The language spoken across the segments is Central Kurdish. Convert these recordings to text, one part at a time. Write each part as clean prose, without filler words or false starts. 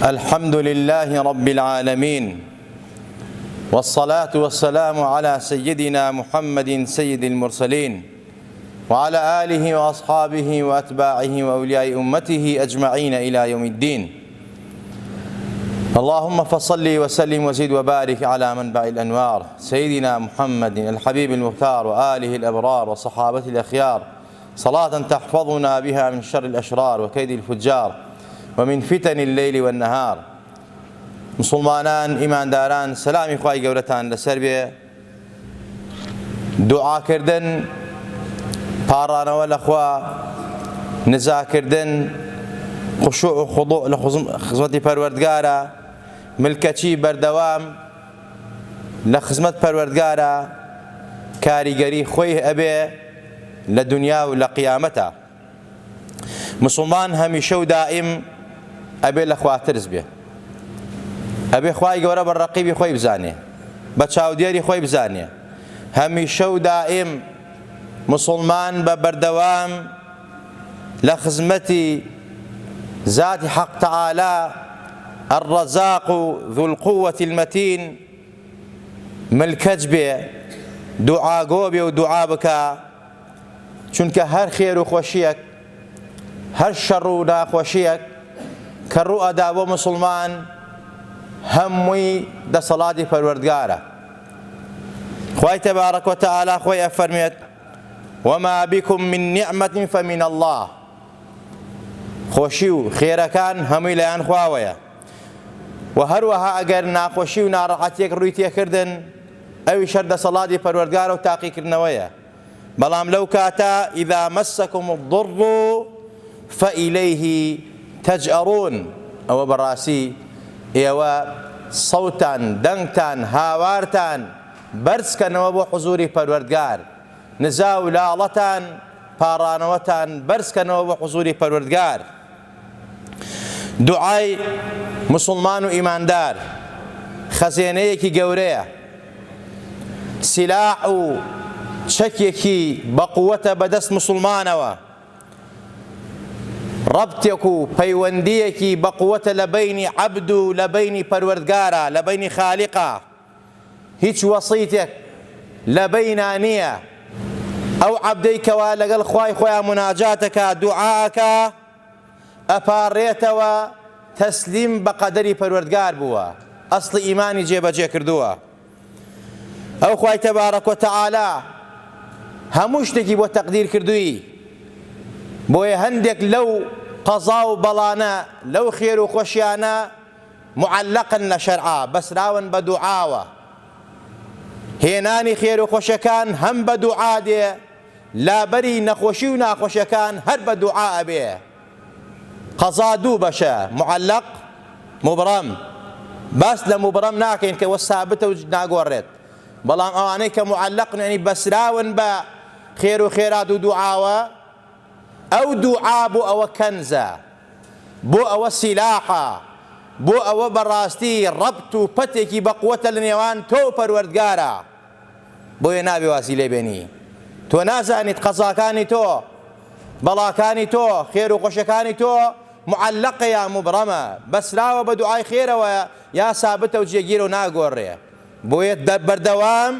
الحمد لله رب العالمين، والصلاة والسلام على سيدنا محمد سيد المرسلين وعلى آله وأصحابه وأتباعه وأولياء أمته أجمعين إلى يوم الدين. اللهم فصل وسلم وزد وبارك على منبع الأنوار سيدنا محمد الحبيب المختار وآله الأبرار وصحابته الأخيار، صلاة تحفظنا بها من شر الأشرار وكيد الفجار ومن فتن الليل والنهار. مسلمانان ئیمانداران، سلامی خوای گەورەتان لەسەر بێ. دوعاکردن، پاڕانەوە لەخوا، نزاکردن، خشوع و خضوع لە خزمەتی پەروەردگارە، ملکەچی بەردەوام لە خزمەت پەروەردگارە، کاریگەری خۆی ئەبێ لە دنیا و لە قیامەتە. مسلمان هەمیشە و دائیم ئەبێ لە خوا ترس بێ، ئەبێ خوای گەورە بە ڕەقیبی خۆی بزانێ، بە چاودێری خۆی بزانێ. هەمیشە و دائیم مسلمان بە بەردەوام لە خزمەتی ذاتی حەق تەعالا الرەزاق و ذو القوة المەتین ملکەج بێ، دوعاگۆ بێ و دوعا بکە، چونکە هەر خێر و خۆشیەک، هەر شەڕ و ناخۆشیەک کە ڕوو ئەدا بۆ مسلمان هەمووی دەسەڵاتی پەروەردگارە. خوای تەبارەک و تەعالا خۆی ئەفەرمێت: وما بكم من نعمة فمن الله. خۆشی و خێرەکان هەمووی لەیان خواوەیە، و هەروەها ئەگەر ناخۆشی و ناڕەحەتیەک ڕووی تێکردن ئەوی شەر دەسەڵاتی پەروەردگارە و تاقیکردنەوەیە. بەڵام لەو کاتە ئیذا مەسەکم الضر فإليه تجأرون، ئەوە بەڕاستی ئێوە سەوتان، دەنگتان، هاوارتان بەرزکەنەوە بۆ حوزوری پەروەردگار، نزا و لاڵەتان، پاڕانەوەتان بەرزکەنەوە بۆ حوزوری پەروەردگار. دوعای مسلمان و ئیماندار خەزێنەیەکی گەورەیە، سیلاح و چەکێکی بەقووەتە بەدەست مسلمانەوە، ڕەبتێک و پەیوەندیەکی بەقووەتە لە بەینی عەبد و لە بەینی پەروەردگارە، لە بەینی خالیقە. هیچ وەسیتێک لە بەینا نییە. ئەو عەبدەی کەوا لەگەڵ خوای خۆیان مناجاتەکە، دوعاکە، ئەپارڕێتەوە تەسلیم بە قەدەری پەروەردگار بووە، ئەسڵی ئیمانی جێبەجێ کردووە. ئەو خوای تەبارەک و تەعالا هەموو شتێکی بۆ تەقدیر کردووی، بۆیە هەندێک لەو قەزا و بەڵانە، لەو خێر و خۆشیانە معەلەقن لە شەرعا، بەسراون بە دوعاوە. هێنانی خێر و خۆشەکان هەم بە دوعا دێ، لابەری نەخۆشی و ناخۆشیەکان هەر بە دوعا ئەبێ. قەزا دوو بەشە، معەلەق، مبڕەم. باس لە مبڕەم ناکەین کە وە سابتە و ناگۆڕێت، بەڵام ئەوانەی کە معەلەقن، یعنی بەسراون بە خێر و خێرات و دوعاوە، ئەو دوعا بۆ ئەوە کەنزە، بۆ ئەوە سیلاحە، بۆ ئەوە بەڕاستی ڕەبت و پەتێکی بەقووەتە لە نێوان تۆ پەروەردگارە. بۆیە نابێ واسی لێبێنی. تۆ نازانیت قەزاکانی تۆ، بەڵاکانی تۆ، خێر و خۆشەکانی تۆ معەلەقە یا مبڕەمە، بەسراوە بە دوعای خێرەوە یا سابتە و جێگیرە و ناگۆڕێ. بۆیە بەردەوام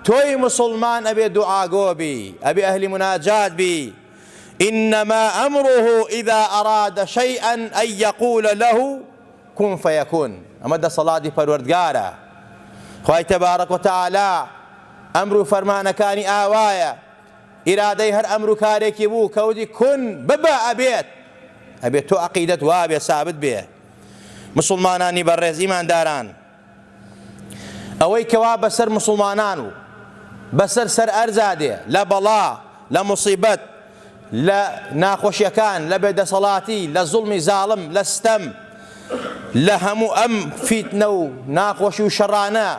تۆی مسلمان ئەبێ دوعاگۆ بی، ئەبێ ئەهلی مناجات بی. إنما أمره إذا أراد شيئا أن يقول له كن فيكون. ئەمە دەسەڵاتی پەروەردگارە. خوای تەبارەک و تەعالا ئەمر و فەرمانەکانی ئاوایە، ئیرادەی هەر ئەمر و کارێکی بوو کەوتی کون ببە ئەبێت. ئەبێت تۆ عەقیدەت وا بێ، سابت بێ. مسلمانانی بەڕێز ئیمانداران، ئەوەی کەوا بەسەر مسلمانان و بەسەر سەر ئەرزا دێ، لە بەڵا، لە موسیبەت، لە ناخۆشیەکان، لە بێدەسەڵاتی، لە زوڵمی زاڵم، لە ستەم، لە هەموو ئەم فیتنە و ناخۆشی و شەڕانە،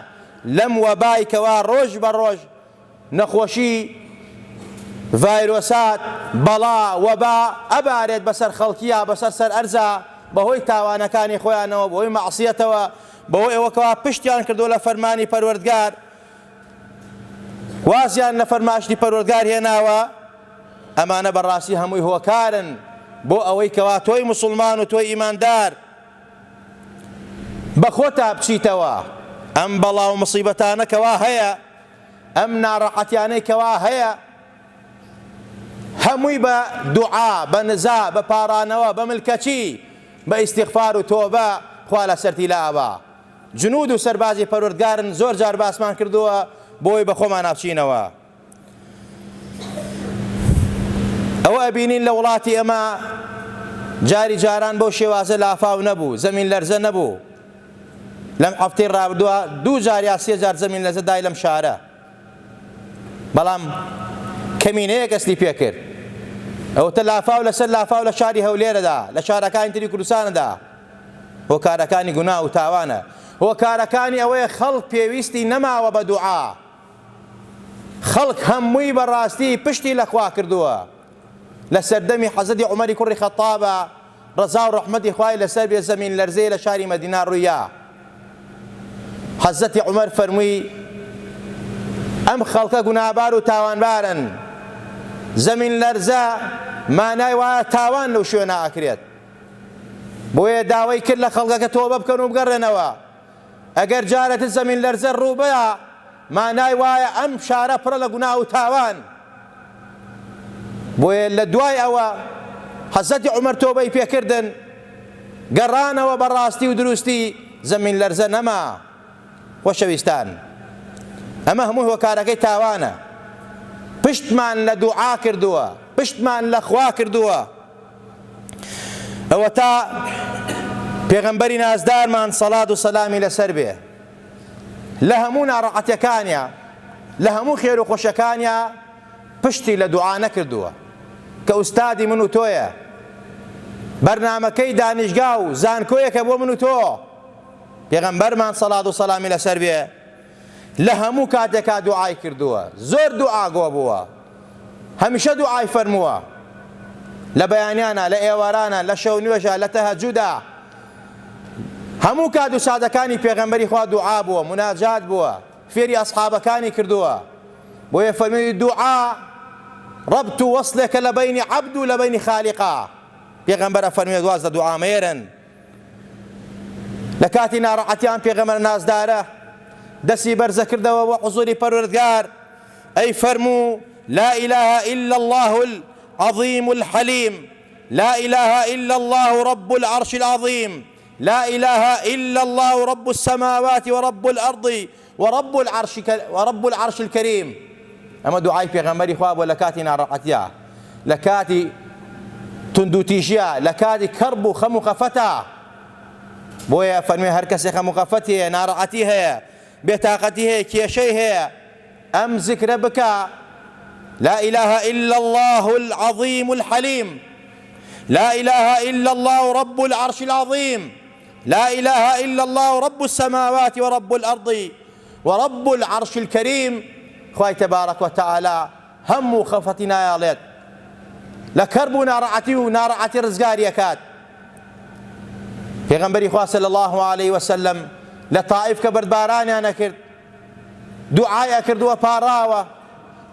لەم وەبای کەوا ڕۆژ بە ڕۆژ نەخۆشی، ڤایرۆسات، بەڵا، وەبا ئەبارێت بەسەر خەڵکیە، بەسەر سەر ئەرزە، بەهۆی تاوانەکانی خۆیانەوە، بەهۆی مەعسیەتەوە، بەهۆی ئەوە کەوا پشتیان کردو لە فەرمانی پەروەردگار، وازیان لە فەرماشتی پەروەردگار هێناوە. ئەمانە بەڕاستی هەمووی هۆکارن بۆ ئەوەی کەوا تۆی مسلمان و تۆی ئیماندار بە خۆتا بچیتەوە ئەم بەڵاو مصیبەتانە کەوا هەیە، ئەم ناڕەحەتیانەی کەوا هەیە، هەمووی بە دوعا، بە نزا، بە پارانەوە، بە ملکەچی، بە ئیستیغفار و تۆبە خوا لەسەرتی لاوە. جنود و سەربازی پەروەردگارن زۆر جار باسمان کردووە بۆی بە خۆمان ناچینەوە. ئەوە ئەبینین لە وڵاتی ئەمە جاری جاران بەو شێوازە لافاو نەبوو، زەمین لەرزە نەبوو. لەم هەفتەی ڕابردووە 2 جار یا 3 جار زەمین لەرزە دای لەم شارە، بەڵام کەمینەیەک ئەستی پێکرد. ئەوتە لافاو لەسەر لافاو لە شاری هەولێرەدا، لە شارەکانی تری کوردستانەدا. هۆکارەکانی گوناه و تاوانە، هۆکارەکانی ئەوەیە خەڵک پێویستی نەماوە بە دوعا، خەڵک هەمووی بەڕاستی پشتی لەخوا کردووە. لە سەردەمی حەزەتی عومەری کوڕی خەتابە ڕەزا و ڕەحمەتی خوای لەسەر بێ زەمین لەرزەی لە شاری مەدینە ڕوویە. حەزەتی عومەر فەرمووی ئەم خەڵکە گوناهبار و تاوانبارن، زەمین لەرزە مانای وایە تاوان لەو شوێنە ئەکرێت، بۆیە داوای کرد لە خەڵکەکە تۆبە بکەن و بگەڕێنەوە. ئەگەر جارێت زەمین لەرزە ڕوو بەیە مانای وایە ئەم شارە پڕە لە گوناه و تاوان. بۆیە لە دوای ئەوە حەزەتی عومەر تۆبەی پێکردن، گەڕانەوە بەڕاستی و دروستی زەمین لەرزە نەما. خۆشەویستان، ئەمە هەمووی هۆکارەکەی تاوانە. پشتمان لە دوعا کردووە، پشتمان لە خوا کردووە. ئەوە تا پێغەمبەری نازدارمان سەڵات و سەلامی لەسەر بێ لە هەموو ناڕەحەتیەکانیە، لە هەموو خێر و خۆشەکانیە پشتی لە دوعا نەکردووە، کە ئوستادی من و تۆیە، بەرنامەکەی دانیشگا و زانکۆیەکە بۆ من و تۆ. پێغەمبەرمان سەڵات و سەلامی لەسەر بێ لە هەموو کاتێکا دوعای کردووە، زۆر دوعاگۆ بووە، هەمیشە دوعای فەرمووە، لە بەیانیانە، لە ئێوارانە، لە شەو نوێژە، لە تەهەجودا، هەموو کات و سادەکانی پێغەمبەری خوا دوعا بووە، مناجات بووە، فێری ئەسحابەکانی کردووە. بۆیە فەرمووی دوعا ڕەبط و وەصلێکە لە بەینی عەبد و لە بەینی خالیقا. پێغەمبەرە فەرمووی دوازدە دوعا مێرن. لە کاتی ناڕەحەتیان پێغەمبەر نازدارە دەستی بەرزە کردەوە بۆ حوزوری پەروەردگار، ئەی فەرموو لا إله إلا الله العظيم الحليم، لا إله إلا الله رب العرش العظيم، لا إله إلا الله رب السماوات ورب الأرض ورب العرش الكريم. ئەمە دوعای پێغەمبەری خوا بۆ لە کاتی ناڕەحەتیە، لە کاتی توندوتیژیە، لە کاتی کەرب و خەم و خەفەتە. بۆیە فەرمووی هەر کەسێک خەم و خەفەتی هەیە، ناڕەحەتی هەیە، بێتاقەتی هەیە، کێشەی هەیە، ئەم زیکرە بکە، لا إله إلا الله العظيم الحليم، لا إله إلا الله رب العرش العظيم، لا إله إلا الله رب السماوات ورب الأرض ورب العرش الكريم. خوای تبارك وتعالى هم خفتنا ياليت لكرب نارعتي ونارعتي رزقاري كات. پێغەمبەری خوا صلی الله عليه وسلم لە طائف کە بەردبارانیان نەکرد، دوعای کردووە پاڕاوە،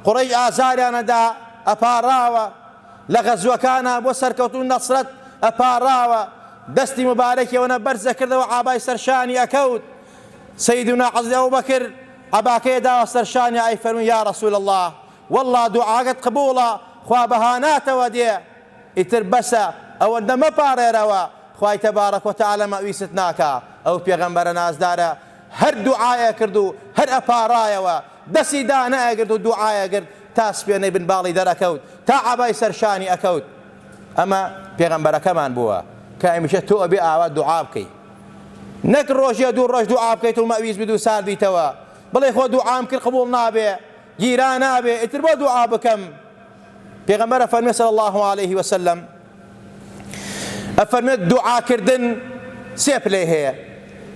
قوڕەیش ئازاریانەدا ئەپاڕاوە، لە غەزوەکانە بۆ سەرکەوتون نەسرەت ئەپاڕاوە، دەستی مبارەکیەوەنە بەرزە کردەوە، ئابای سەرشانی ئەکەوت. سەیدنا حەزرەتی ئەبوبەکر ئەباکەیە داوە سەرشانی، ئای فەرمووی یا ڕەسوول الله وەڵڵا دوعاکەت قبوڵە، خوا بەهاناتەوە دێ، ئیتر بەسە ئەوەندە مەپاڕێرەوە، خوای تبارك وتعالى مەویست ناکا. ئەو پێغەمبەرە نازدارە هەر دوعایە کرد و هەر ئەپاڕایەوە، دەستی دا نەئەگرت و دوعایە کرد تا سپێنەی بنباڵی دەرەکەوت، تا عەبای سەرشانی ئەکەوت. ئەمە پێغەمبەرەکەمان بووە کە هەمیشە تۆ ئەبێ ئاوا دوعا بکەی، نەک ڕۆژێ دوو ڕۆژ دوعا بکەیت و مەویست بیت و سال بیتەوە، بڵێ خۆ دوعام کرد قبوڵ نابێ، گیران نابێ، ئیتر بۆ دوعا بکەم. پێغەمبەرە فەرمووی صلی الله عليه وسلم ئەفەرمێت دوعاکردن سێ پلەی هەیە.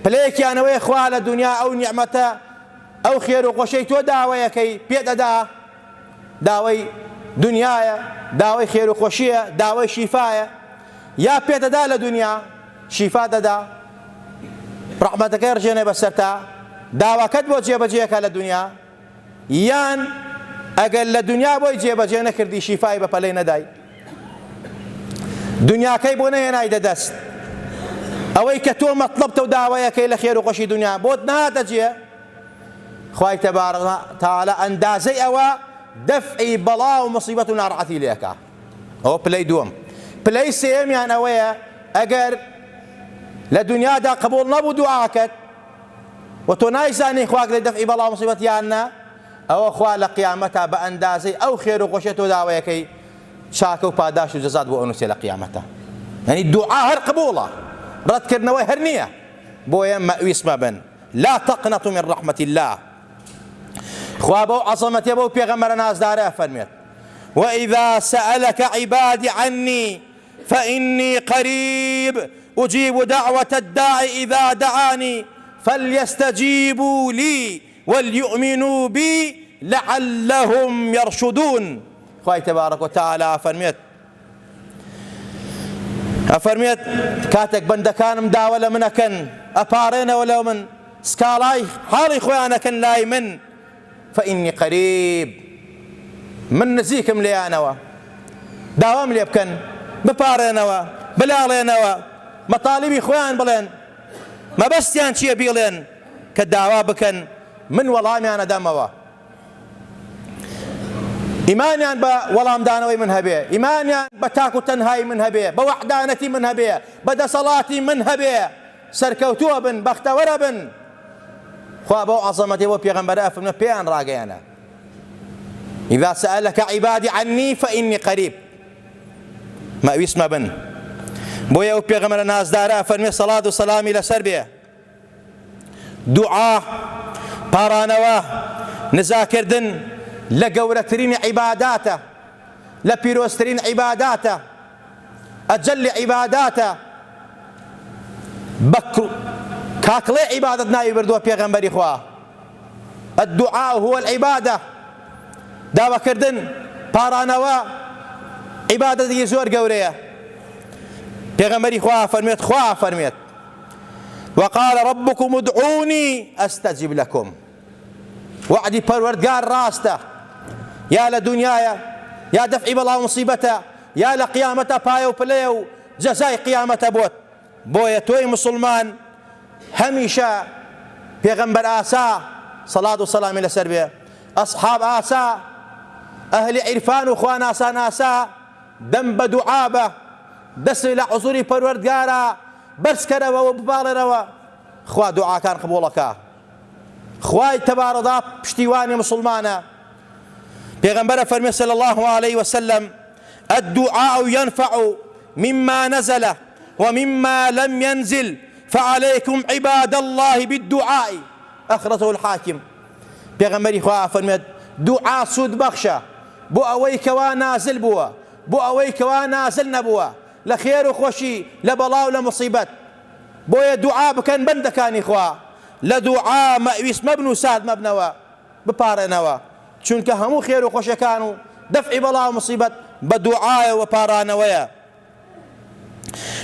پلەیەکیانەوەی خوا لە دنیا ئەو نیعمەتە، ئەو خێر و خۆشەی تۆ داوایەکەی پێدەدا، داوای دنیایە، داوای خێر و خۆشیە، داوای شیفایە، یا پێدەدا لە دنیا شیفا دەدا، ڕەحمەتەکەی ڕژێنێ بەسەرتا، داواکەت بۆ جێبەجێەکە لە دنیا، یان ئەگەر لە دنیا بۆی جێبەجێ نەکردی شیفای بە پەلەی نەدای، دنیاکەی بۆ نەهێنای دەدەست، ئەوەی کە تۆ مەطلبتە و داوایەکەی لە خێر و خۆشی دنیا بۆت نهاتە جێ. خوای تەبارەک و تەعالە ئەندازەی ئەوە دەفعی بەڵا و مصیبەت و ناڕەحەتی لێکە. ئەوە پلەی دووەم. پلەی سێمیان ئەوەیە ئەگەر لە دنیادا قبوڵ نەبوو دوعاکەت و تۆ نایزانی خوا لێ دەفعی بەڵا و مصیبەت یاننا، ئەوە خوا لە قیامەتە بە ئەندازەی ئەو خێر و خۆشیە تۆ داوایەکەی چاکە و پاداش و جەزات بۆ ئەنووسێ لە قیامەتە. یعنی دوعا هەر قبوڵە، ڕەتکردنەوەی هەر نییە. بۆیە مەویس مەبن، لا تقنطوا من رحمة الله. خوا بەو عەزەمەتیە بەو پێغەمبەرە نازدارە فەرمێت وإذا سألك عبادي عني فإني قريب أجيب دعوة الداعي إذا دعاني فليستجيبوا لي وليؤمنوا بي لعلهم يرشدون. خوای تبارك وتعالى أفرميت كاتك بندكانم داوە لە منەکەن ئەپارێنەوە لەو من سکاڵای حاڵی خۆیانەکەن لای من فإني قريب من نزیکم لێیانەوە داوام لێ بکەن بپارێنەوە بلاڵێنەوە مەطالیبی خۆیان بڵێن مەبەستیان چییە بیڵێن کە داوا بکەن من وەڵامیان ئەدەمەوە. ئیمانیان بە وەڵامدانەوەی من هەبێ، ئیمانیان بە تاک و تەنهایی من هەبێ، بە وەحدانەتی من هەبێ، بە دەسەڵاتی من هەبێ، سەرکەوتووە بن، بەختەوەرە بن. خوا بەو عەزەمەتی بۆ پێغەمبەرە فەرمێ پێیان ڕاگەیەنە إذا سألك عبادي عني فإني قريب مەویس مەبن. بۆیە ئەو پێغەمبەرە نازدارە فەرمێ سەڵات و سەلامی لەسەر بێ دوعا پارانەوە نزاکردن لە گەورەترین عیباداتە، لە پیرۆزترین عیباداتە، ئەجەلی عیباداتە، کاکڵێ عیبادەت ناوی بردووە پێغەمبەری خوا. الدعاء هو العبادة. داواکردن پارانەوە عیبادەتی زۆر گەورەیە. پێغەمبەری خوا فەرمێت وقال ربكم ادعوني أستجب لكم. وعدی پەروەردگار ڕاستە، یا لە دنیایە یا دەفعی بەڵا و مصیبەتە یا لە قیامەتە پایە و پلەیە و جەزای قیامەتە بۆت. بۆیە تۆی مسلمان هەمیشە پێغەمبەر ئاسا سەڵات و سەلامی لەسەر بێ، ئەسحاب ئاسا، ئەهلی عیرفان و خواناسان ئاسا دەم بە دوعا بە، دەستی لە حوزوری پەروەردگارە بەرزکەرەوە و بباڵێرەوە. خوا دوعاکان قبوڵەکە. خوای تەبارەدا پشتیوانی مسلمانە. پێغەمبەرە فەرمێ صلی الله عليه وسلم الدعاء ينفع مما نزل ومما لم ينزل فعليكم عباد الله بالدعاء أخرجه الحاكم. پێغەمبەری خوا فەرمێت دوعا سود بەخشە بۆ ئەوەی کەوا نازل بووە، بۆ ئەوەی کەوا نازل نەبووە، لە خێر و خۆشی، لە بەڵا و لە مصیبەت. بۆیە دوعا بکەن بەندەکانی خوا، لە دوعا مەویس مەبن و ساد مەبنەوە، بپارێنەوە، چونکە هەموو خێر و خۆشەکان و دەفعی بەڵا و مصیبەت بە دوعایەوە پارانەوەیە.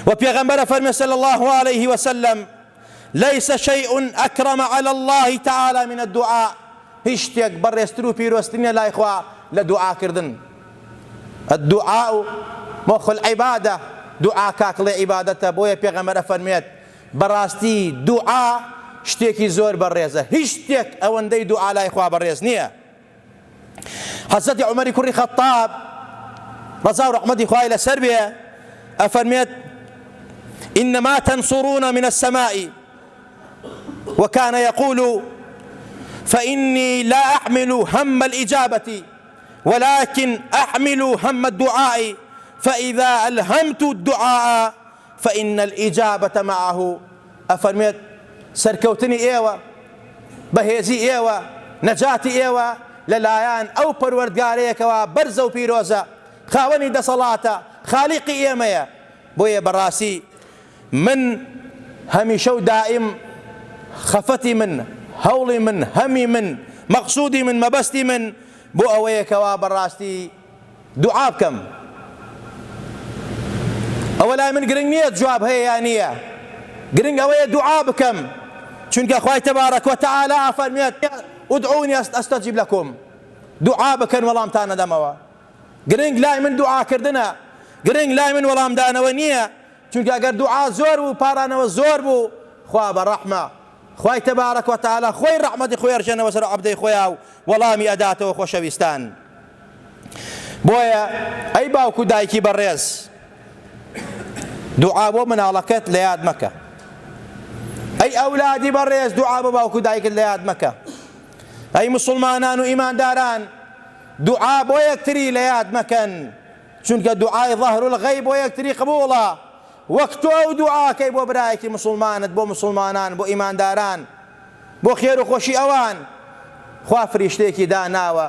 و پێغەمبەرە فەرمێ صلی الله عليه وسلم ليس شيء أكرم على الله تعالى من الدعاء. هیچ شتێک بەڕێزتر و پیرۆزترینە لای خوا لە دوعاکردن. الدعاء مخ العبادة. دوعا کاکڵێ عیبادەتە. بۆیە پێغەمبەرە فەرمێت بەڕاستی دوعا شتێکی زۆر بەڕێزە، هیچ شتێک ئەوەندەی دوعا لای خوا بەڕێز نییە. حەزرەتی عومەری کوڕی خەتاب ڕەزا و ڕەحمەتی خوای لەسەر بێ ئەفەرمێت إنما تنصرون من السماء وكان يقول فإني لا أحمل هم الإجابة ولكن أحمل هم الدعاء فإذا ألهمت الدعاء فإن الإجابة معه. أفرميت سەرکەوتنی ئێوە، بەهێزی ئێوە، نەجاتی ئێوە لەلایەن ئەو پەروەردگارەیەکەوە بەرزە و پیرۆزە، خاوەنی دەسەڵاتە، خالیقی ئێمەیە. بۆیە بەڕاستی من هەمیشە و دائیم خەفەتی من، هەوڵی من، هەمی من، مەقسوودی من، مەبەستی من بۆ ئەوەیەکەوە بەڕاستی دوعا بکەم. ئەوە لای من گرنگ نییە جواب هەیە یان نییە، گرنگ ئەوەیە دوعا بکەم، چونکە خوای تەبارەک وتەعالە فەرمێت ادعوني أستجب لكم. دوعا بکەن وەڵامتان ئەدەمەوە. گرنگ لای من دوعاکردنە، گرنگ لای من وەڵامدانەوە نییە، چونکە ئەگەر دوعا زۆر بوو پارانەوە زۆر بوو خوا بەڕەحمە خوای تەبارەک وتەعالا خۆی ڕەحمەتی خۆی ئەرچێنەوە سەر عەبدەی خۆیان و وەڵامی ئەداتەوە خۆشەویستان. بۆیە ئەی باوکو دایکی بەڕێز دوعا بۆ مناڵەکەت لە یاد مەکە. ئەی ئەولادی بەڕێز دوعا بۆ باوکو دایکت لە یاد مەکە. ئەی مسلمانان و ئیمانداران دوعا بۆ یەکتری لە یاد مەکەن، چونکە دوعای ظەهر الغەیب بۆ یەکتری قبوڵە. وەک تۆ ئەو دوعاکەی بۆ برایەکی مسلمانت، بۆ مسلمانان، بۆ ئیمانداران، بۆ خێر و خۆشی ئەوان، خوا فریشتێکی داناوە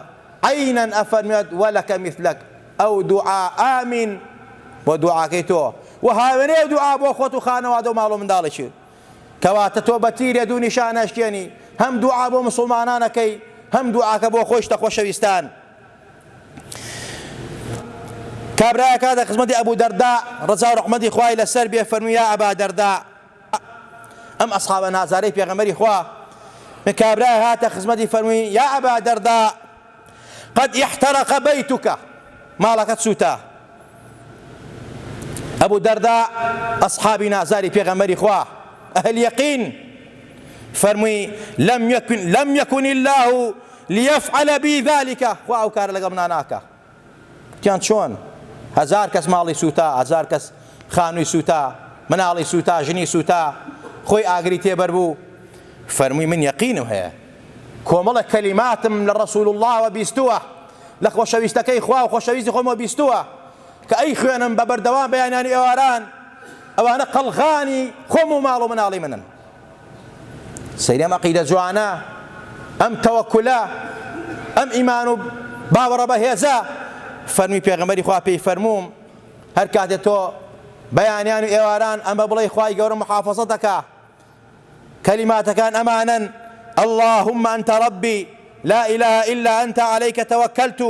عەینەن ئەفەرمێت وەلەکە میثلەک، ئەو دوعا ئامین بۆ دوعاکەی تۆ و هاوێنەیە دوعا بۆ خۆت و خانەوادە و ماڵ و منداڵێکی. کەواتە تۆ بە تیرێ دوو نیشانەشکێنی، هەم دوعا بۆ مسلمانانەکەی هەم دوعاکە بۆ خۆشتە خۆشەویستان. کابرایە کاتە خزمەتی ئەبوو دەردا ڕەزا و ڕەحمەتی خوای لەسەر بێ فەرمووی یا ئەبا دەردا، ئەم ئەسحابە نازارەی پێغەمبەری خوا کابرایە هاتە خزمەتی فەرمووی یا ئەبا دەردا قەد احتەرەق بەیتوکە، ماڵەکەت سووتە. ئەبوو دەردا ئەسحابی نازاری پێغەمبەری خوا ئەهل یەقین فەرمووی لەم یەکن الله لیەفعەل بی ذەلکە، خوا ئەو کارە لەگەڵ منە ناکە. تیان چۆن؟ هەزار کەس ماڵی سووتا، هەزار کەس خانووی سووتا، مناڵی سووتا، ژنی سووتا، خۆی ئاگری تێبەر بوو. فەرمووی من یەقینم هەیە کۆمەڵە کەلیماتم لە ڕەسوول اللهەوە بیستووە، لە خۆشەویستەکەی خوا و خۆشەویستی خۆمەوە بیستووە کە ئەی خوێنم بە بەردەوام بەیانیانی ئێواران ئەوانە قەڵغانی خۆم و ماڵ و مناڵی منن. سەیری ئەم عەقیدە جوانە، ئەم تەوەکولە، ئەم ئیمان و باوەڕە بەهێزە. فەرمی پێغەمبەری خوا پێی فەرمووم هەر کاتێ تۆ بەیانیان و ئێواران ئەمە بڵێ خوای گەورە محافەزە دەکا. کەلیماتەکان ئەمانن: اللهم أنت ربي لا إله إلا أنت عليك توكلت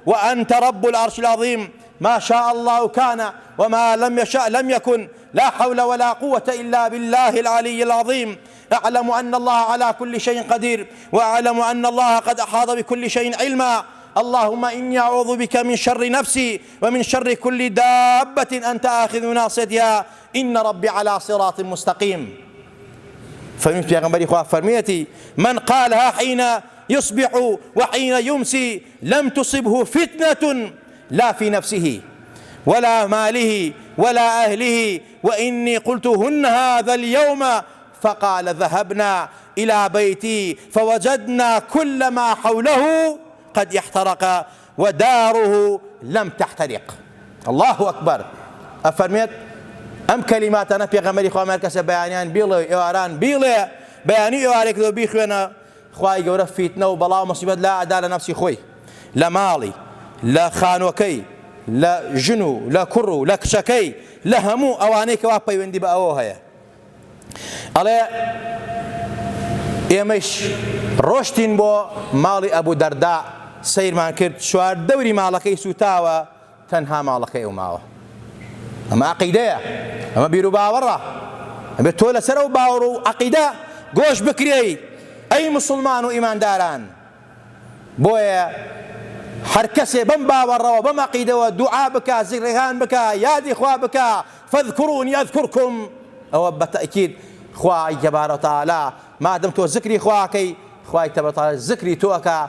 وأنت رب العرش العظيم ما شاء الله كان وما لم يشاء لم يكن لا حول ولا قوة إلا بالله العلي العظيم أعلم أن الله على كل شيء قدير وأعلم أن الله قد أحاط بكل شيء علما اللهم إني أعوذ بك من شر نفسي ومن شر كل دابة أنت آخذ ناصيتها إن ربي على صراط مستقيم. فمن پیغمبری خواه فرمیتی من قالها حين يصبح وحين يمسي لم تصبه فتنة لا في نفسه ولا ماله ولا أهله وإني قلتهن هذا اليوم فقال ذهبنا إلى بيتي فوجدنا كل ما حوله قد احترق وداره لم تحترق. الله أكبر. أفرميت ئەم کەلیماتانە پێغەمبەری خوا هەر کەسە بەیانیان بیڵێ ئێواران بیڵێ بەیانی ئێوارێک لەوە بیخوێنە خوای گەورە فیتنە و بەڵاو مەسیبەت لا ئەدا لە نەفسی خۆی، لە ماڵی، لە خانووەکەی، لە ژن و لە کوڕ و لە کچەکەی، لە هەموو ئەوانەی کەوا پەیوەندی بە ئەوە هەیە. ئەڵێ ئێمەش ڕۆشتین بۆ ماڵی ئەبوو دەردا سەیرمان کرد، چوار دەوری ماڵەکەی سوتاوە تەنها ماڵەکەی ئەو ماوە. ئەمە عەقیدەیە، ئەمە بیر و باوەڕە. ئەبێت تۆ لەسەر ئەو باوەڕ و عەقیدە گۆش بکرێی ئەی مسلمان و ئیمانداران. بۆیە هەر کەسێ بەم باوەڕەوە بەم عەقیدەوە دوعا بکە، زیکرەکان بکە، یادی خوا بکە، فەذکوڕونی ئەذکوڕکم، ئەوە بەتەئکید خوای تەبارەک و تەعالا مادەم تۆ زیکری خواکەی، خوای تەبارەک و تەعالا زیکری تۆ ئەکا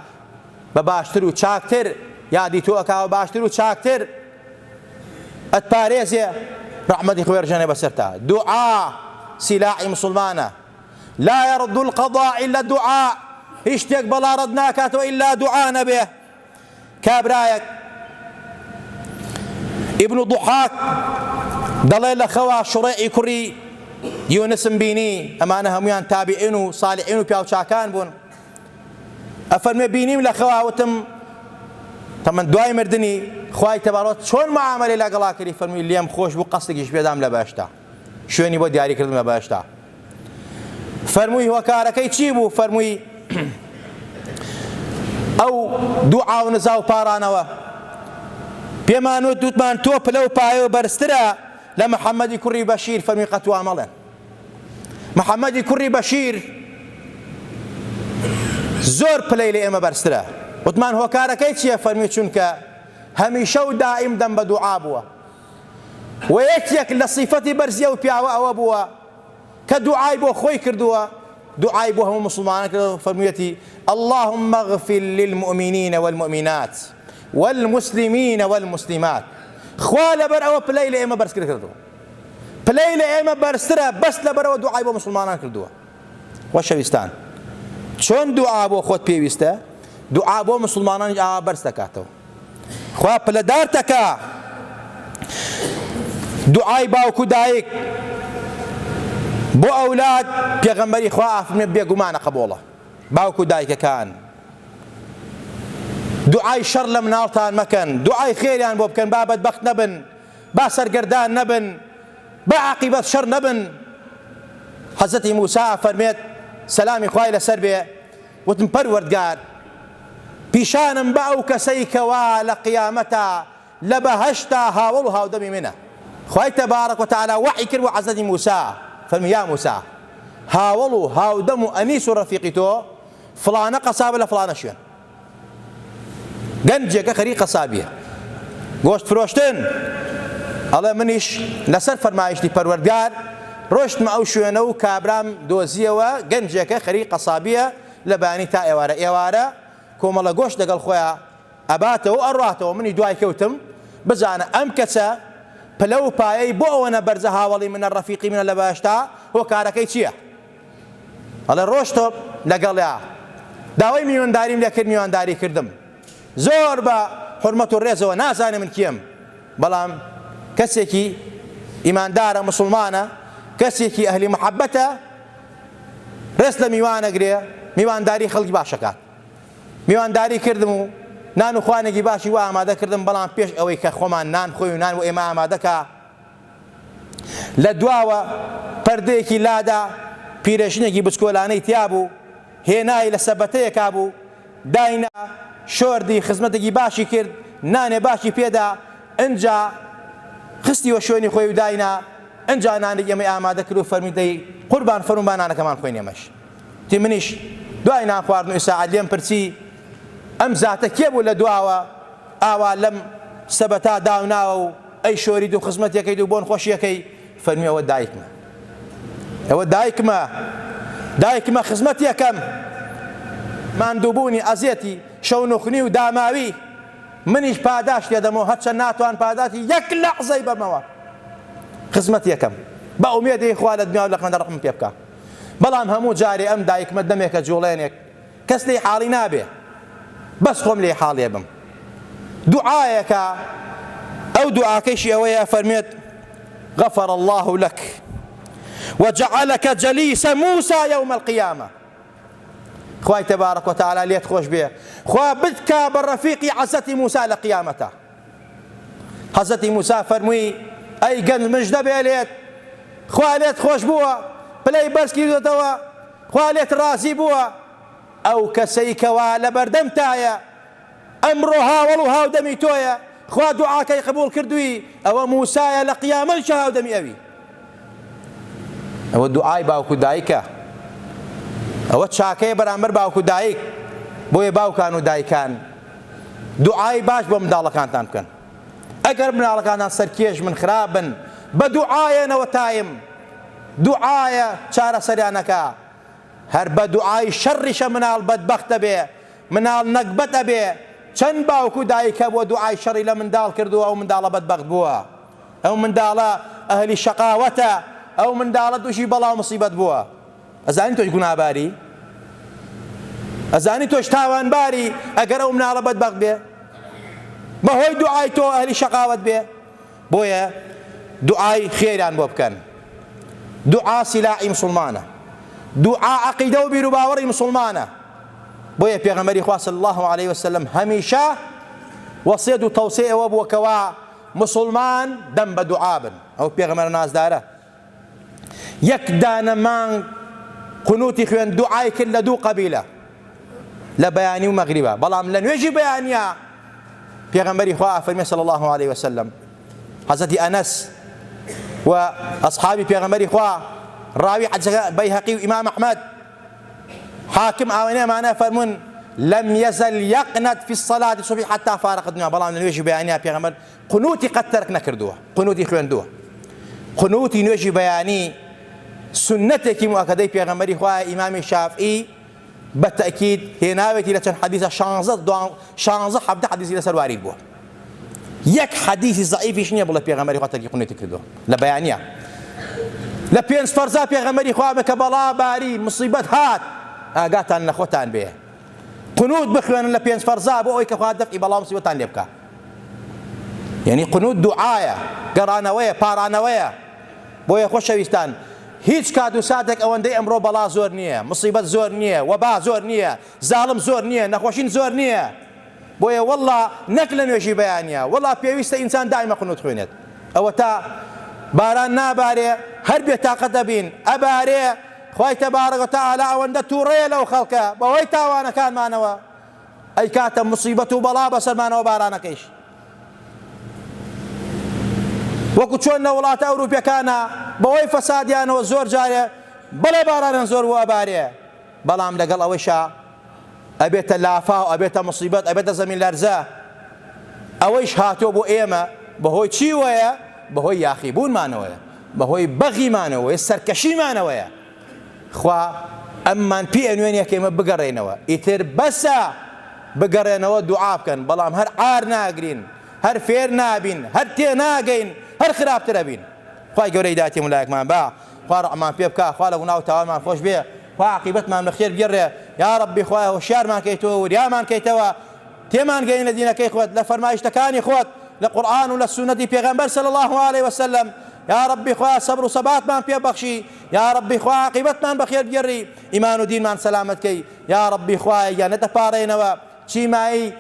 بە باشتر و چاکتر، یادی تۆ ئەکا بە باشتر و چاکتر، ئەتپارێزێ ڕەحمەتی خوێ ڕژێنێ بەسەرتا. دوعا سیلاحی مسلمانە، لا يرد القضاء إلا الدعاء، هیچ شتێک بەڵا ڕەت ناکاتەوە ئیلا دوعا نەبێ. کابرایەک ئیبن ضحاک دەڵێ لە خەوا شوڕێعی کوڕی یونسم بینی، ئەمانە هەمویان تابعین و ساڵحین و پیاوچاکان بوون. ئەفەرمێ بینیم لە خەوا، وتم تەمەن دوای مردنی خوای تەبارەک چۆن معاملەی لەگەڵا کردی؟ فەرمووی لێم خۆش بوو، قەستێکیش پێدام لە بەهەشتا، شوێنی بۆ دیاریکردم لە بەهەشتا. فەرمووی هۆکارەکەی چی بوو؟ فەرمووی ئەو دوعا و نزا و پارانەوە پێمان وتمان تۆ پلە و پایە و بەرزترە لە محەممەدی کوڕی بەشیر. فەرمووی قەتوا مەڵێن محەممەدی کوڕی بەشیر زۆر پلەی لە ئێمە بەرزترە. وتمان هۆکارەکەی چییە؟ فەرمووی چونکە هەمیشە و دائیم دەم بە دوعا بووە، ويكيك لصفتي برزية وبيعوى وابوها كدعاء بو خوي كردوها دعاء بو هم مسلمان فرميتي اللهم اغفر للمؤمنين والمؤمنات والمسلمين والمسلمات خوال بر او بليلة اما برس كردو بليلة اما برسرة بس لبر او دعاء بو مسلمان كردوها وشويستان شون دعاء بو خود بيويسته دعاء بو مسلمان برس دكاتو خواه بلدار تكا دعاء باوكو دايك بو اولاد پیغمبری خواه من بيقومان قبوله باوكو دايك كان دعاء شر لمنالتان مكان دعاء خير يعني بو بكن بابد بخت نبن باسر قردان نبن بعقبة شر نبن حضرت موسى فرميت سلامي خواهي لسربية وتنبر وردقار بيشانم باو كسيكوا لقيامتا لبهشتا هاولها ودمي منه خواهي تبارك وتعالى وحي كرو حضرت موسى فرمي يا موسى هاولوا هاودموا أنيس رفيقتو فلانة قصابة لفلانة شين گەنجێکە خەریک قەسابیە گۆشت فرۆشتن ئەڵێ منیش لەسەر فەرمایشتی پەروەردگار ڕۆشتمە ئەو شوێنە و کابرام دۆزیەوە گەنجێکە خەریک قەسابیە لە بەیانی تا ئێوارە کۆمەڵە گۆشت لەگەڵ خۆیان ئەباتەوە ئەڕاتەوە منی دوای کەوتم بزانە ئەم کەسە پلە و پایەی بۆ ئەوەنە بەرزە هاوڵی منە ڕەفیقی منە لە باشتا هۆکارەکەی چییە؟ ئەڵێ ڕۆشتۆ لەگەڵیا داوای میوانداریم لێ کرد میوانداری کردم زۆر بە حورمەت و ڕێزەوە نازانێ من کێم بەڵام کەسێکی ئیماندارە مسلمانە کەسێکی ئەهلی محەبەتە ڕێز لە میوانەگرێ میوانداری خەڵکی باشەکات میوانداری کردم و نان و خوانێکی باشی وا ئامادە کردم بەڵام پێش ئەوەی کە خۆمان نان خۆی و نان و ئێمە ئامادەکە لە دواوە پەردەیەکی لادا پیرەژنێکی بچکۆلانەی تیا بوو هێنای لە سەبەتەیەکا بوو داینا شۆردی خزمەتێکی باشی کرد نانێ باشی پێدا ئەنجا خستیوە شوێنی خۆی و داینا ئەنجا نانی ئێمەی ئامادە کرد و فەرمی دەی قوربان فەرموو با نانەکەمان خۆین ئێمەش تی منیش دوای نان خواردن و ئێستا لێم پرسی ئەم زاتە کێ بوو لە دواوە ئاوا لەم سەبەتا داوناوە و ئەی شۆرید و خزمەتێکەکەیت و بۆن خۆشیەکەی فەرمی ئەوە دایکمە ئەوە دایکمە خزمەت یەکەم ماندووبوونی ئەزیەتی شەونوخنی و داماوی منیش پاداش لێدەمەوە هەرچەند ناتوان پاداتی یەک لەحزەی بەمەوە خزمەت یەکەم بە ئومێدی خوا لە دنیا و لە قەندە ڕقم پێ بکە بەڵام هەموو جارێ ئەم دایکمە دەمێکە جوڵێنێک کەس لێی حاڵی نابێ بەس خۆم لێی حاڵێ بم دوعایەکە ئەو دوعاکەیشی ئەوەیە فەرمێت غەفەر الله لەک وجعلك جليس موسى يوم القيامة خواهي تبارك وتعالى ليت خوش بيه خواه بدكا بالرفيق حزتي موسى لقيامته حزتي موسى فرموي أي قنز مجدة بيليت خواه ليت خوش بوا بلاي برسكي دوتوا خواه ليت راسي بوا أو كسيكوا لبردمتايا أمرها ولوها ودمي تويا خواه دعاكي قبول كردوي أو موسى لقيامة شها ودمي أبي أو الدعاء باوكو دايكا ئەوە چاکەیە بەرامبەر باوکو دایک بۆیە باوکان و دایکان دوعای باش بۆ منداڵەکانتان بکەن ئەگەر مناڵەکانتان سەرکێش من خراپن بە دوعایەنەوە تایم دوعایە چارەسەریانەکە هەر بە دوعای شەڕیشە مناڵ بەدبەختە بێ مناڵ نەکبەتە بێ چەند باوکو دایکە بۆ دوعای شەڕی لە منداڵ کردووە ئەو منداڵە بەدبەخت بووە ئەو منداڵە ئەهلی شەقاوەتە ئەو منداڵە دووشی بەڵاو مصیبەت بووە ئەزانی تۆش گوناباری ئەزانی تۆش تاوانباری ئەگەر ئەو مناڵە بەدبەخت بێ بەهۆی دوعای تۆ ئەهلی شەقاوەت بێ بۆیە دوعای خێریان بۆ بکەن دوعا سیلاحی مسلمانە دوعا عەقیدە و بیر و باوەڕی مسلمانە بۆیە پێغەمبەری خوا صلی الله عليه وسلم هەمیشە وەسیەت و تەوسیە ئەوە بووە کەوا مسلمان دەم بە دوعا بن ئەو پێغەمبەر نازدارە یەک دانە مانگ قنوتی خوێن دوعای کرد لە دوو قەبیلە لە بەیانی و مەغریبە بەڵام لە نوێژی بەیانیە پێغەمبەری خوا فەرمێ صلی الله عليه وسلم حەزەتی ئەنەس و ئەصحابی پێغەمبەری خوا ڕاوی حەدیثەکە بەیهەقی و ئیمام ئەحمەد حاکم ئاوەنەیەمانە فەرمون لم يزل يقنت في الصلاة الصبح حتى فارق الدنيا. بەڵام لە نوێژی بەیانیا پێغەمبەر قنوتی قەت تەرک نەکردووە، قنوتی خوێندووە. قنوتی نوێژی بەیانی سنەتێکی مؤکەدەی پێغەمبەری خوا. ئیمامی شافعی بەتەکید هێناوێتی لە چەند حەدیثە 16-17 حەدیثی لەسەر وارد بووە. یەک حەدیثی ضعیفیش نییە بڵێ پێغەمبەری خوا تەرکی قنوتی کردووە لە بەیانیە. لە پێنج فەرزا پێغەمبەری خوا کە بەڵا باری مصیبەت هات ئاگاتان لە خۆتان بێ، قنوت بخوێنن لە پێنج فەرزا بۆ ئەوەی کە خوا دەفعی بەڵا مصیبەتان لێ بکات. یعنی قنوت دوعایە، گەڕانەوەیە، پارانەوەیە. بۆیە خۆشەویستان هیچ کات و ساتێک ئەوەندەی ئەمڕۆ بەڵا زۆر نییە، مصیبەت زۆر نییە، وەبا زۆر نییە، زاڵم زۆر نییە، نەخۆشین زۆر نییە. بۆیە وەڵڵا نەک لە نوێژی بەیانیە، وەڵڵا پێویستە ئینسان دائیمە قنوت خوێنێت. ئەوە تا باران نابارێ هەر بێتاقەت دەبین، ئەبارێ خوای تەبارەک و تەعالا ئەوەندە تووڕەیە لەو خەڵکە بەهۆی تاوانەکانمانەوە، ئەی کاتە مصیبەت و بەڵا بەسەرمانەوە بارانەکەیش. وەکو چۆن لە وڵاتە ئەوروپیەکانە بەهۆی فەسادیانەوە زۆر جارێ بەڵێ بارانیان زۆر بووە ئەبارێ، بەڵام لەگەڵ ئەوەیشا ئەبێتە لافاو، ئەبێتە مصیبەت، ئەبێتە زەمین لەرزە. ئەوەیش هاتۆ بۆ ئێمە بەهۆی چی وەیە؟ بەهۆی یاخیبوونمانەوەیە، بەهۆی بەغیمانەوەیە، سەرکەشیمانەوەیە. خوا ئەممان پێ ئەنوێنێ کە ئێمە بگەڕێنەوە، ئیتر بەسە بگەڕێنەوە دوعا بکەن، بەڵام هەر عار ناگرین، هەر فێر نابین، هەر تێ ناگەین، هەر خراپترە بین. خوای گەورە هیدایەتی مولایەکمان با، خوا ڕەحمان پێ بکە، خوا لە گوناه و تاوانمان خۆش بێ، خوا عاقیبەتمان بەخێر بگێڕێ. یا ڕەبی خوایە هۆشیارمان کەیتەوە، وریامان کەیتەوە، تێمان گەین لە دینەکەی خۆت، لە فەرمایشتەکانی خۆت، لە قورئان و لە سونەتی پێغەمبەر صلی الله علیه وسلم. یا ربی خواه صبر و ثباتمان پێ بەخشی، یا ربی خواه عاقبەتمان بەخێر بگێڕی، ئیمان و دینمان سەلامەت کەی. یا ربی خواه یا نەتەپاڕێنەوە چیمایی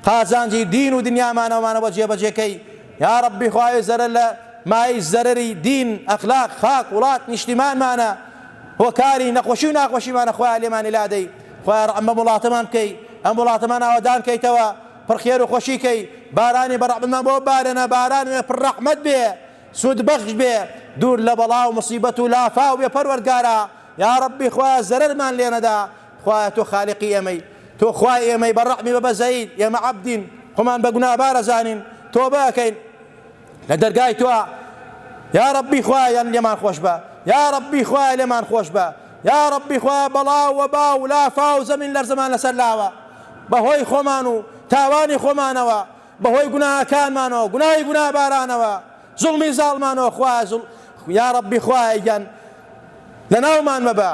قازانجی دین و دنیامانەوەمانەوە جێبەجێکەی. یا ربی خواه زەرەر لە مای زەرەری دین، ئەخلاق، خاک، وڵات، نیشتیمانمانە، هۆکاری نەخۆشی و ناخۆشیمانە خواه لێمانی لادەی. خواه ئەمە وڵاتەمان بکەی، ئەم وڵاتەمان ئاوادان کەیتەوە، پڕخێر و خۆشی کەی، بارانی بەڕەحمەتمان بۆ بارێنە، باران پڕ ڕەحمەت بێ، سود بەخش بێ، دوور لە بەڵا و مصیبەت و لافاو بێ پەروەردگارە. یا ربی خواه زەرەرمان لێ نەدا، خواه تۆ خالقی ئێمەی، تۆ خوای ئێمەی بەڕەحمی بەبەزەیت، ئێمە عەبدین، خۆمان بە گونابار ئەزانین، تۆبە ئەکەین لە دەرگای تۆ. یا ربی خواه یان لێمان خۆش بە، یا ربی خواه لێمان خۆش بە، یا ربی خواه بەڵا و وەبا و لافاو زەمین لەرزەمان لەسەر لاوە، بەهۆی خۆمان و تاوانی خۆمانەوە، بەهۆی گوناهەکانمانەوە، گوناهی گونابارانەوە، زوڵمی زاڵمانەوە. خواه یا ربی خواه گیان لەناومان مەبە،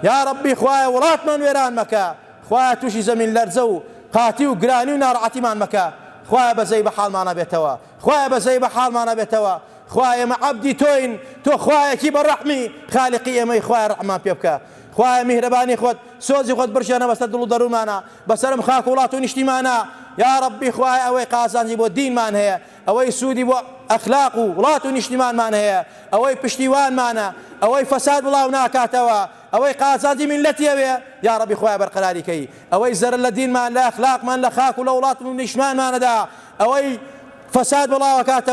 یا ربی خواه وڵاتمان وێران مەکە، خواه تووشی زەمین لەرزە و قاتی و گرانی و ناڕەحەتیمان مەکە. خواه بەزەی بە حاڵمانە بێتەوە، خواه بەزەی بە حاڵمانە بێتەوە. خواه ئێمە عەبدی تۆین، تۆ خوایەکی بەڕەحمی خالقی ئێمەی، خواه ڕەحمان پێ بکە. خواه میهرەبانی خۆت، سۆزی خۆت برشێنە بەسەر دڵ و دەروونمانە، بەسەرم خاک وڵات و نیشتیمانە. یا ربی خواه ئەوەی قازانجی بۆ دینمان هەیە، ئەوەی سوودی بۆ ئەخلاق و وڵات و نیشتیمانمان هەیە، ئەوەی پشتیوانمانە، ئەوەی فەساد بڵاو ناکاتەوە، ئەوەی قازانجی میلەتیەوێ، یا ربی خواه بەرقەراری کەی. ئەوەی زەرر لە دینمان، لە ئەخلاقمان، لە خاک و لە وڵات و نیشتیمانمانەدا، ئەوەی فەساد بڵاو کاتەوە.